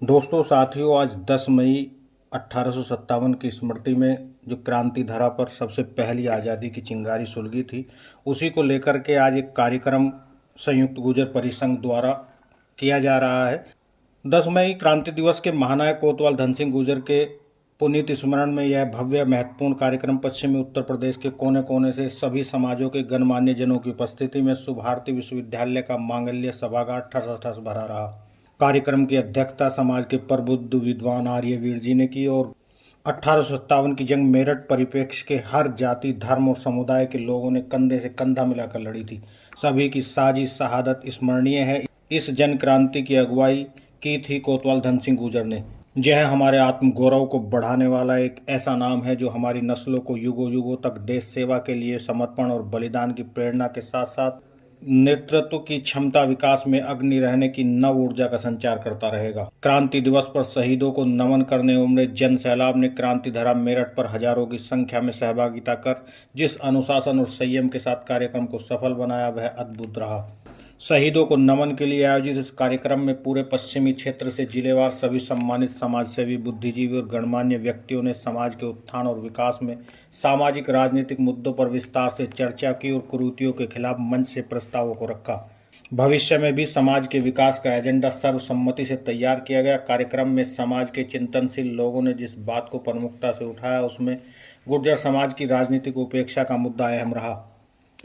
दोस्तों साथियों, आज 10 मई 1857 की स्मृति में जो क्रांति धरा पर सबसे पहली आज़ादी की चिंगारी सुलगी थी, उसी को लेकर के आज एक कार्यक्रम संयुक्त गुर्जर परिसंघ द्वारा किया जा रहा है। 10 मई क्रांति दिवस के महानायक कोतवाल धन सिंह गुर्जर के पुनीत स्मरण में यह भव्य महत्वपूर्ण कार्यक्रम पश्चिमी उत्तर प्रदेश के कोने कोने से सभी समाजों के गणमान्य जनों की उपस्थिति में शुभारती विश्वविद्यालय का मांगल्य सभागार ठस ठस भरा रहा। कार्यक्रम की अध्यक्षता समाज के प्रबुद्ध विद्वान आर्यवीर जी ने की और 1857 की जंग मेरठ परिप्रेक्ष्य के हर जाति, धर्म और समुदाय के लोगों ने कंधे से कंधा मिलाकर लड़ी थी। सभी की साजिश शहादत स्मरणीय है। इस जन क्रांति की अगुवाई की थी कोतवाल धन सिंह गुर्जर ने। यह हमारे आत्म गौरव को बढ़ाने वाला एक ऐसा नाम है जो हमारी नस्लों को युगों युगों तक देश सेवा के लिए समर्पण और बलिदान की प्रेरणा के साथ साथ नेतृत्व की क्षमता विकास में अग्नि रहने की नव ऊर्जा का संचार करता रहेगा। क्रांति दिवस पर शहीदों को नमन करने उमड़े जन सैलाब ने क्रांति धरा मेरठ पर हजारों की संख्या में सहभागिता कर जिस अनुशासन और संयम के साथ कार्यक्रम को सफल बनाया वह अद्भुत रहा। शहीदों को नमन के लिए आयोजित इस कार्यक्रम में पूरे पश्चिमी क्षेत्र से जिलेवार सभी सम्मानित समाजसेवी, बुद्धिजीवी और गणमान्य व्यक्तियों ने समाज के उत्थान और विकास में सामाजिक राजनीतिक मुद्दों पर विस्तार से चर्चा की और कुरीतियों के खिलाफ मंच से प्रस्तावों को रखा। भविष्य में भी समाज के विकास का एजेंडा सर्वसम्मति से तैयार किया गया। कार्यक्रम में समाज के चिंतनशील लोगों ने जिस बात को प्रमुखता से उठाया उसमें गुर्जर समाज की राजनीतिक उपेक्षा का मुद्दा अहम रहा।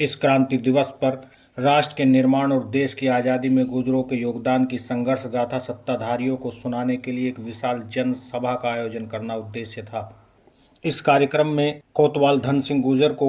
इस क्रांति दिवस पर राष्ट्र के निर्माण और देश की आज़ादी में गुर्जरों के योगदान की संघर्ष गाथा सत्ताधारियों को सुनाने के लिए एक विशाल जन सभा का आयोजन करना उद्देश्य था। इस कार्यक्रम में कोतवाल धन सिंह गुर्जर को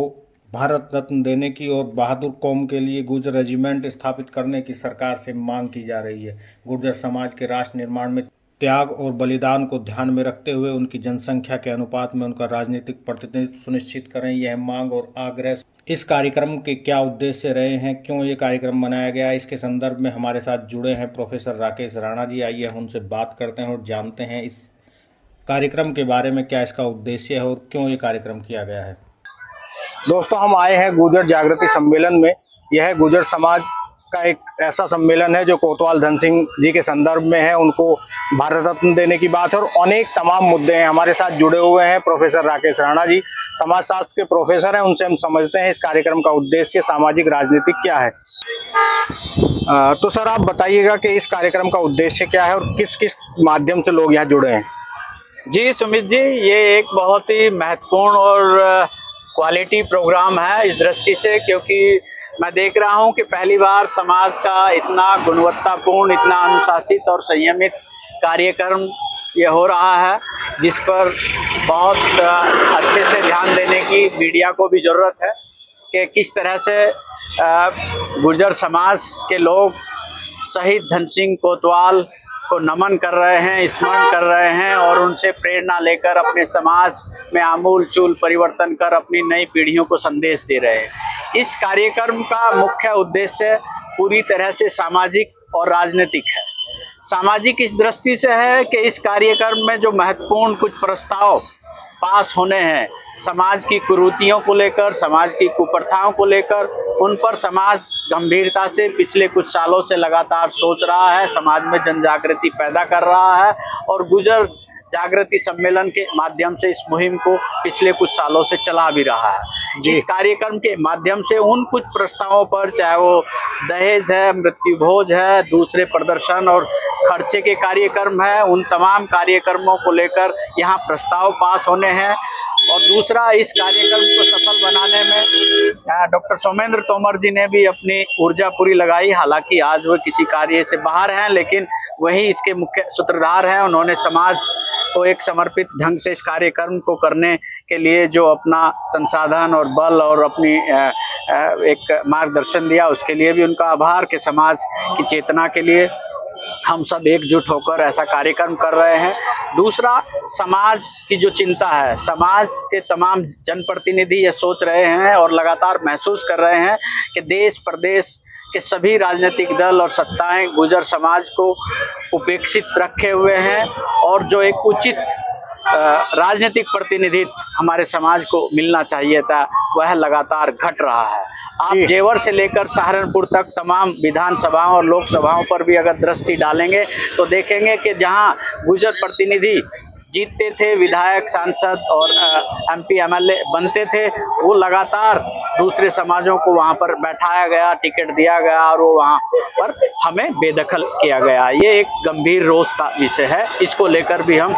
भारत रत्न देने की और बहादुर कौम के लिए गुर्जर रेजिमेंट स्थापित करने की सरकार से मांग की जा रही है। गुर्जर समाज के राष्ट्र निर्माण में त्याग और बलिदान को ध्यान में रखते हुए उनकी जनसंख्या के अनुपात में उनका राजनीतिक प्रतिनिधित्व सुनिश्चित करें। यह मांग और आग्रह इस कार्यक्रम के क्या उद्देश्य रहे हैं, क्यों ये कार्यक्रम बनाया गया, इसके संदर्भ में हमारे साथ जुड़े हैं प्रोफेसर राकेश राणा जी। आइए हम उनसे बात करते हैं और जानते हैं इस कार्यक्रम के बारे में, क्या इसका उद्देश्य है और क्यों ये कार्यक्रम किया गया है। दोस्तों, हम आए हैं गुर्जर जागृति सम्मेलन में। यह गुर्जर समाज का एक ऐसा सम्मेलन है जो कोतवाल धन सिंह जी के संदर्भ में है। उनको भारत रत्न देने की बात है और अनेक तमाम मुद्दे हैं। हमारे साथ जुड़े हुए हैं प्रोफेसर राकेश राणा जी, समाजशास्त्र के प्रोफेसर हैं। उनसे हम समझते हैं इस कार्यक्रम का उद्देश्य सामाजिक राजनीतिक क्या है। तो सर, आप बताइएगा कि इस कार्यक्रम का उद्देश्य क्या है और किस किस माध्यम से लोग यहाँ जुड़े हैं। जी सुमित जी, ये एक बहुत ही महत्वपूर्ण और क्वालिटी प्रोग्राम है इस दृष्टि से, क्योंकि मैं देख रहा हूँ कि पहली बार समाज का इतना गुणवत्तापूर्ण, इतना अनुशासित और संयमित कार्यक्रम ये हो रहा है, जिस पर बहुत अच्छे से ध्यान देने की मीडिया को भी ज़रूरत है कि किस तरह से गुर्जर समाज के लोग शहीद धन सिंह कोतवाल को नमन कर रहे हैं, स्मरण कर रहे हैं और उनसे प्रेरणा लेकर अपने समाज में आमूल चूल परिवर्तन कर अपनी नई पीढ़ियों को संदेश दे रहे हैं। इस कार्यक्रम का मुख्य उद्देश्य पूरी तरह से सामाजिक और राजनीतिक है। सामाजिक इस दृष्टि से है कि इस कार्यक्रम में जो महत्वपूर्ण कुछ प्रस्ताव पास होने हैं, समाज की कुरीतियों को लेकर, समाज की कुप्रथाओं को लेकर, उन पर समाज गंभीरता से पिछले कुछ सालों से लगातार सोच रहा है, समाज में जन जागृति पैदा कर रहा है और गुर्जर जागृति सम्मेलन के माध्यम से इस मुहिम को पिछले कुछ सालों से चला भी रहा है। इस कार्यक्रम के माध्यम से उन कुछ प्रस्तावों पर, चाहे वो दहेज है, मृत्यु भोज है, दूसरे प्रदर्शन और खर्चे के कार्यक्रम है, उन तमाम कार्यक्रमों को लेकर यहाँ प्रस्ताव पास होने हैं। और दूसरा, इस कार्यक्रम को सफल बनाने में डॉक्टर सोमेंद्र तोमर जी ने भी अपनी ऊर्जा पूरी लगाई। हालांकि आज वो किसी कार्य से बाहर हैं, लेकिन वही इसके मुख्य सूत्रधार हैं। उन्होंने समाज को एक समर्पित ढंग से इस कार्यक्रम को करने के लिए जो अपना संसाधन और बल और अपनी एक मार्गदर्शन दिया, उसके लिए भी उनका आभार कि समाज की चेतना के लिए हम सब एकजुट होकर ऐसा कार्यक्रम कर रहे हैं। दूसरा, समाज की जो चिंता है, समाज के तमाम जनप्रतिनिधि ये सोच रहे हैं और लगातार महसूस कर रहे हैं कि देश प्रदेश के सभी राजनीतिक दल और सत्ताएं गुर्जर समाज को उपेक्षित रखे हुए हैं और जो एक उचित राजनीतिक प्रतिनिधित्व हमारे समाज को मिलना चाहिए था, वह लगातार घट रहा है। आप जी। जेवर से लेकर सहारनपुर तक तमाम विधानसभाओं और लोकसभाओं पर भी अगर दृष्टि डालेंगे तो देखेंगे कि जहां गुर्जर प्रतिनिधि जीतते थे, विधायक, सांसद और एमपी एमएलए बनते थे, वो लगातार दूसरे समाजों को वहां पर बैठाया गया, टिकट दिया गया और वो वहां पर हमें बेदखल किया गया। ये एक गंभीर रोष का विषय है। इसको लेकर भी हम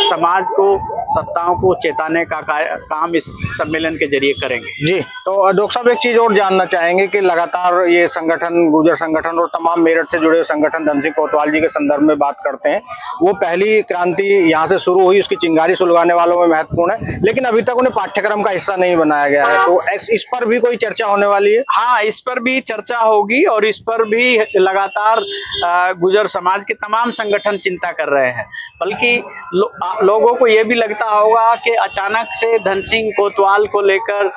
समाज को, सत्ताओं को चेताने का काम इस सम्मेलन के जरिए करेंगे। जी, तो डॉक्टर साहब एक चीज और जानना चाहेंगे कि लगातार ये संगठन, गुर्जर संगठन और तमाम मेरठ से जुड़े हुए संगठन धन सिंह कोतवाल जी के संदर्भ में बात करते हैं। वो पहली क्रांति यहाँ से शुरू हुई, उसकी चिंगारी सुलगाने वालों में महत्वपूर्ण है, लेकिन अभी तक उन्हें पाठ्यक्रम का हिस्सा नहीं बनाया गया है। तो इस पर भी कोई चर्चा होने वाली है? हाँ, इस पर भी चर्चा होगी और इस पर भी लगातार गुर्जर समाज के तमाम संगठन चिंता कर रहे हैं। बल्कि लोगों को ये भी लगता होगा कि अचानक से धन सिंह कोतवाल को लेकर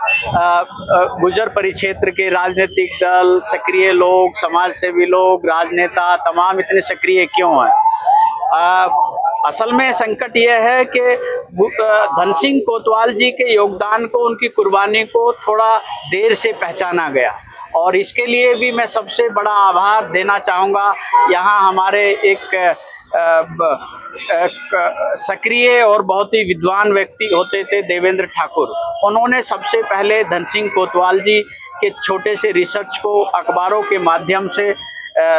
गुर्जर परिक्षेत्र के राजनीतिक दल, सक्रिय लोग, समाज सेवी लोग, राजनेता तमाम इतने सक्रिय क्यों हैं। असल में संकट यह है कि धन सिंह कोतवाल जी के योगदान को, उनकी कुर्बानी को थोड़ा देर से पहचाना गया और इसके लिए भी मैं सबसे बड़ा आभार देना चाहूँगा। यहाँ हमारे एक सक्रिय और बहुत ही विद्वान व्यक्ति होते थे देवेंद्र ठाकुर। उन्होंने सबसे पहले धन सिंह कोतवाल जी के छोटे से रिसर्च को अखबारों के माध्यम से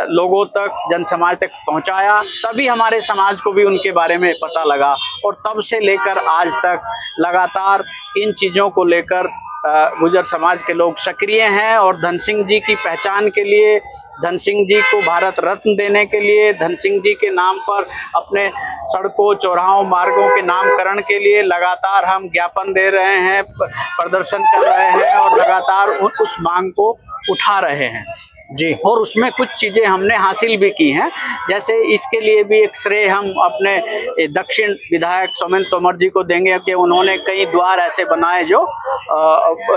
लोगों तक, जन समाज तक पहुंचाया, तभी हमारे समाज को भी उनके बारे में पता लगा और तब से लेकर आज तक लगातार इन चीज़ों को लेकर गुर्जर समाज के लोग सक्रिय हैं और धन सिंह जी की पहचान के लिए, धन सिंह जी को भारत रत्न देने के लिए, धन सिंह जी के नाम पर अपने सड़कों, चौराहों, मार्गों के नामकरण के लिए लगातार हम ज्ञापन दे रहे हैं, प्रदर्शन कर रहे हैं और लगातार उस मांग को उठा रहे हैं जी। और उसमें कुछ चीज़ें हमने हासिल भी की हैं। जैसे इसके लिए भी एक श्रेय हम अपने दक्षिण विधायक सौमेन तोमर जी को देंगे कि उन्होंने कई द्वार ऐसे बनाए जो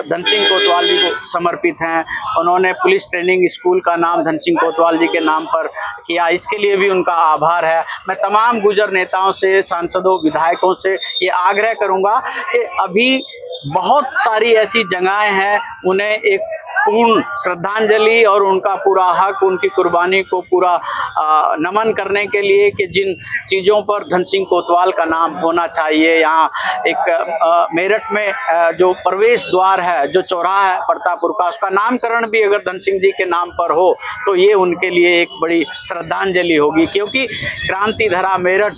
धन सिंह कोतवाल जी को समर्पित हैं। उन्होंने पुलिस ट्रेनिंग स्कूल का नाम धन सिंह कोतवाल जी के नाम पर किया, इसके लिए भी उनका आभार है। मैं तमाम गुर्जर नेताओं से, सांसदों, विधायकों से ये आग्रह करूँगा कि अभी बहुत सारी ऐसी जगहें हैं, उन्हें एक पूर्ण श्रद्धांजलि और उनका पूरा हक, उनकी कुर्बानी को पूरा नमन करने के लिए कि जिन चीज़ों पर धन सिंह कोतवाल का नाम होना चाहिए। यहाँ एक मेरठ में जो प्रवेश द्वार है, जो चौराहा है प्रतापपुर का, उसका नामकरण भी अगर धन सिंह जी के नाम पर हो तो ये उनके लिए एक बड़ी श्रद्धांजलि होगी। क्योंकि क्रांति धरा मेरठ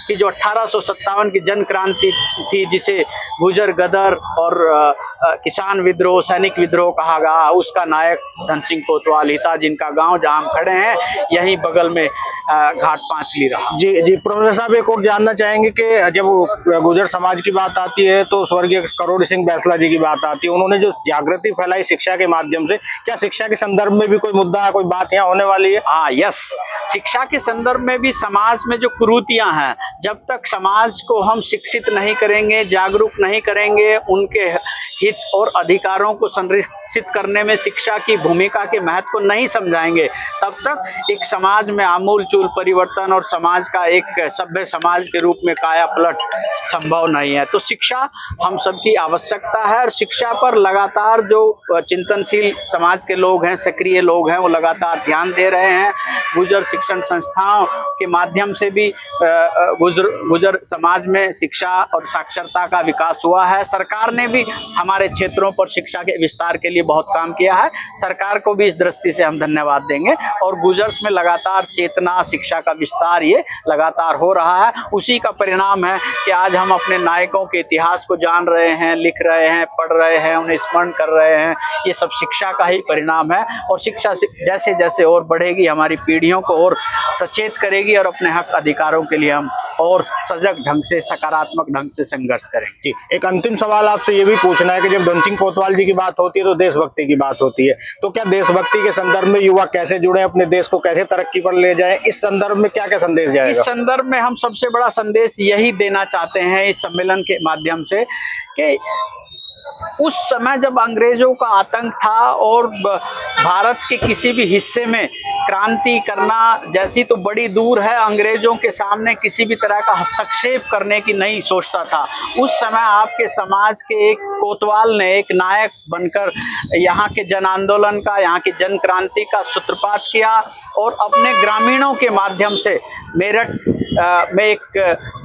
की जो 1857 की जन क्रांति थी, जिसे गुर्जर, गदर और किसान विद्रोह, सैनिक विद्रोह कहा गया, उसका नायक धन सिंह कोतवाल ही था, जिनका गांव जहां हम खड़े हैं यहीं बगल में घाट पांचली रहा। जी जी, प्रोफेसर साहब एक और जानना चाहेंगे कि जब गुर्जर समाज की बात आती है तो स्वर्गीय करोड़ी सिंह बैसला जी की बात आती है। उन्होंने जो जागृति फैलाई शिक्षा के माध्यम से, क्या शिक्षा के संदर्भ में भी कोई मुद्दा, कोई बात यहाँ होने वाली है? हाँ, यस, शिक्षा के संदर्भ में भी समाज में जो कुरीतियां हैं, जब तक समाज को हम शिक्षित नहीं करेंगे, जागरूक नहीं करेंगे, उनके हित और अधिकारों को संरक्षित करने में शिक्षा की भूमिका के महत्व को नहीं समझाएंगे, तब तक एक समाज में आमूलचूल परिवर्तन और समाज का एक सभ्य समाज के रूप में काया पलट संभव नहीं है। तो शिक्षा हम सबकी आवश्यकता है और शिक्षा पर लगातार जो चिंतनशील समाज के लोग हैं, सक्रिय लोग हैं, वो लगातार ध्यान दे रहे हैं। गुर्जर शिक्षण संस्थाओं के माध्यम से भी गुर्जर समाज में शिक्षा और साक्षरता का विकास हुआ है। सरकार ने भी हमारे क्षेत्रों पर शिक्षा के विस्तार के लिए बहुत काम किया है। सरकार को भी इस दृष्टि से हम धन्यवाद देंगे और गुर्जर्स में लगातार चेतना, शिक्षा का विस्तार ये लगातार हो रहा है। उसी का परिणाम है कि आज हम अपने नायकों के इतिहास को जान रहे हैं, लिख रहे हैं, पढ़ रहे हैं, उन्हें स्मरण कर रहे हैं। ये सब शिक्षा का ही परिणाम है और शिक्षा जैसे जैसे और बढ़ेगी, हमारी पीढ़ियों को और सचेत करेगी और अपने हक अधिकारों के लिए हम और सजग ढंग से, सकारात्मक ढंग से संघर्ष करेंगे। जी, एक अंतिम सवाल आपसे ये भी पूछना है कि जब धन सिंह कोतवाल जी की बात होती है तो देशभक्ति की बात होती है, तो क्या देशभक्ति के संदर्भ में युवा कैसे जुड़े, अपने देश को कैसे तरक्की पर ले जाएं, इस संदर्भ में क्या क्या संदेश जाएगा? इस संदर्भ में हम सबसे बड़ा संदेश यही देना चाहते हैं इस सम्मेलन के माध्यम से कि उस समय जब अंग्रेजों का आतंक था और भारत के किसी भी हिस्से में क्रांति करना जैसी तो बड़ी दूर है, अंग्रेजों के सामने किसी भी तरह का हस्तक्षेप करने की नहीं सोचता था। उस समय आपके समाज के एक कोतवाल ने एक नायक बनकर यहाँ के जन आंदोलन का, यहाँ की जन क्रांति का सूत्रपात किया और अपने ग्रामीणों के माध्यम से मेरठ में एक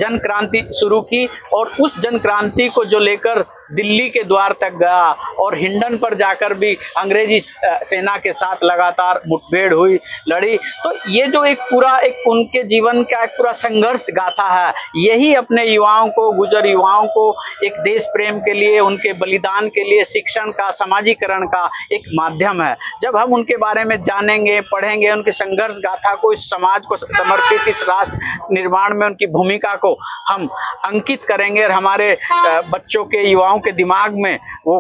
जन क्रांति शुरू की और उस जन क्रांति को जो लेकर दिल्ली के द्वार तक गया और हिंडन पर जाकर भी अंग्रेजी सेना के साथ लगातार मुठभेड़ हुई, लड़ी। तो ये जो एक पूरा एक उनके जीवन का एक पूरा संघर्ष गाथा है, यही अपने युवाओं को, गुजर युवाओं को एक देश प्रेम के लिए, उनके बलिदान के लिए, शिक्षण का, समाजीकरण का एक माध्यम है। जब हम उनके बारे में जानेंगे, पढ़ेंगे, उनके संघर्ष गाथा को, इस समाज को समर्पित इस राष्ट्र निर्माण में उनकी भूमिका को हम अंकित करेंगे और हमारे बच्चों के, युवाओं के दिमाग में वो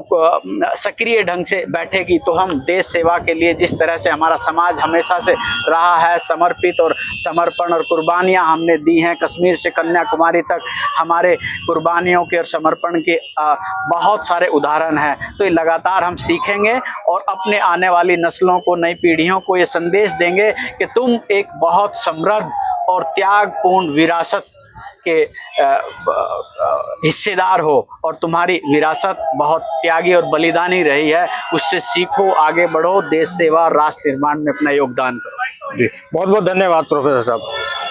सक्रिय ढंग से बैठेगी, तो हम देश सेवा के लिए जिस तरह से हमारा समाज हमेशा से रहा है समर्पित और समर्पण और कुर्बानियां हमने दी हैं, कश्मीर से कन्याकुमारी तक हमारे कुर्बानियों के और समर्पण के बहुत सारे उदाहरण हैं। तो ये लगातार हम सीखेंगे और अपने आने वाली नस्लों को, नई पीढ़ियों को ये संदेश देंगे कि तुम एक बहुत समृद्ध और त्यागपूर्ण विरासत के हिस्सेदार हो और तुम्हारी विरासत बहुत त्यागी और बलिदानी रही है। उससे सीखो, आगे बढ़ो, देश सेवा, राष्ट्र निर्माण में अपना योगदान करो। जी बहुत बहुत धन्यवाद प्रोफेसर साहब।